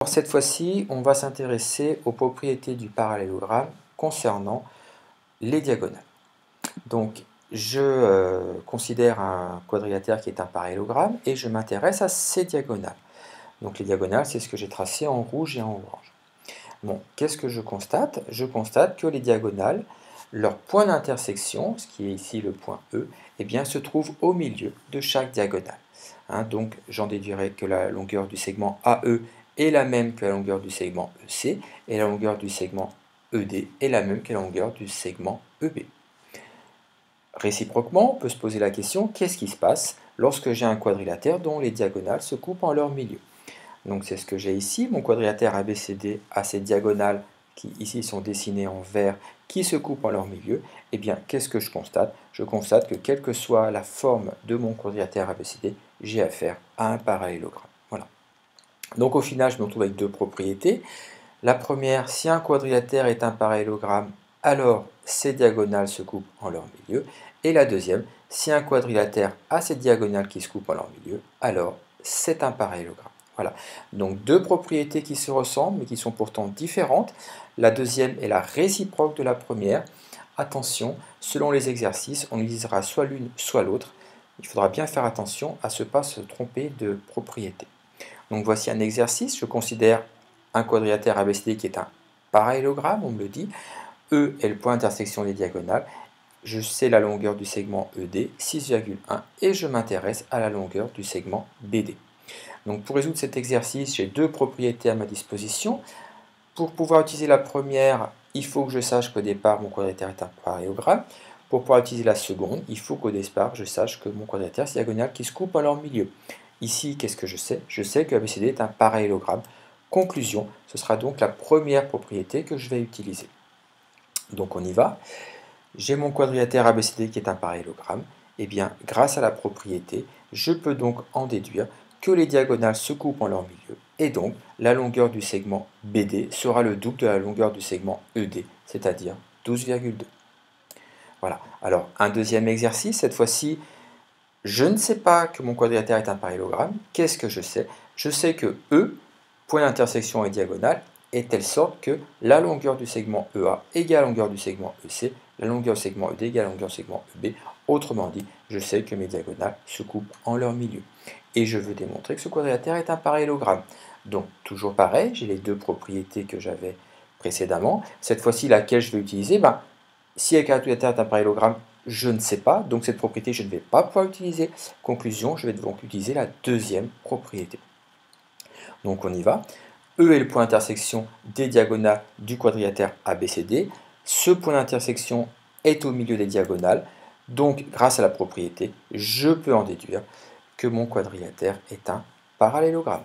Alors, cette fois-ci, on va s'intéresser aux propriétés du parallélogramme concernant les diagonales. Donc, je considère un quadrilatère qui est un parallélogramme et je m'intéresse à ses diagonales. Donc, les diagonales, c'est ce que j'ai tracé en rouge et en orange. Bon, qu'est-ce que je constate? Je constate que les diagonales, leur point d'intersection, ce qui est ici le point E, eh bien, se trouve au milieu de chaque diagonale. Donc, j'en déduirai que la longueur du segment AE est la même que la longueur du segment EC, et la longueur du segment ED est la même que la longueur du segment EB. Réciproquement, on peut se poser la question, qu'est-ce qui se passe lorsque j'ai un quadrilatère dont les diagonales se coupent en leur milieu? Donc c'est ce que j'ai ici, mon quadrilatère ABCD a ces diagonales qui ici sont dessinées en vert, qui se coupent en leur milieu. Eh bien, qu'est-ce que je constate? Je constate que quelle que soit la forme de mon quadrilatère ABCD, j'ai affaire à un parallélogramme. Voilà. Donc au final, je me retrouve avec deux propriétés. La première, si un quadrilatère est un parallélogramme, alors ses diagonales se coupent en leur milieu. Et la deuxième, si un quadrilatère a ses diagonales qui se coupent en leur milieu, alors c'est un parallélogramme. Voilà, donc deux propriétés qui se ressemblent mais qui sont pourtant différentes. La deuxième est la réciproque de la première. Attention, selon les exercices, on utilisera soit l'une soit l'autre. Il faudra bien faire attention à ne pas se tromper de propriété. Donc voici un exercice, je considère un quadrilatère ABCD qui est un parallélogramme, on me le dit. E est le point d'intersection des diagonales. Je sais la longueur du segment ED, 6,1, et je m'intéresse à la longueur du segment BD. Donc pour résoudre cet exercice, j'ai deux propriétés à ma disposition. Pour pouvoir utiliser la première, il faut que je sache qu'au départ, mon quadrilatère est un parallélogramme. Pour pouvoir utiliser la seconde, il faut qu'au départ, je sache que mon quadrilatère, c'est diagonale qui se coupe en leur milieu. Ici, qu'est-ce que je sais? Je sais que ABCD est un parallélogramme. Conclusion, ce sera donc la première propriété que je vais utiliser. Donc on y va. J'ai mon quadrilatère ABCD qui est un parallélogramme. Eh bien, grâce à la propriété, je peux donc en déduire que les diagonales se coupent en leur milieu, et donc la longueur du segment BD sera le double de la longueur du segment ED, c'est-à-dire 12,2. Voilà. Alors, un deuxième exercice, cette fois-ci, je ne sais pas que mon quadrilatère est un parallélogramme. Qu'est-ce que je sais? Je sais que E, point d'intersection et diagonale, est telle sorte que la longueur du segment EA égale la longueur du segment EC, la longueur du segment ED égale la longueur du segment EB. Autrement dit, je sais que mes diagonales se coupent en leur milieu. Et je veux démontrer que ce quadrilatère est un parallélogramme. Donc, toujours pareil, j'ai les deux propriétés que j'avais précédemment. Cette fois-ci, laquelle je vais utiliser? Si un quadrilatère est un parallélogramme, je ne sais pas, donc cette propriété, je ne vais pas pouvoir l'utiliser. Conclusion, je vais donc utiliser la deuxième propriété. Donc on y va. E est le point d'intersection des diagonales du quadrilatère ABCD. Ce point d'intersection est au milieu des diagonales. Donc, grâce à la propriété, je peux en déduire que mon quadrilatère est un parallélogramme.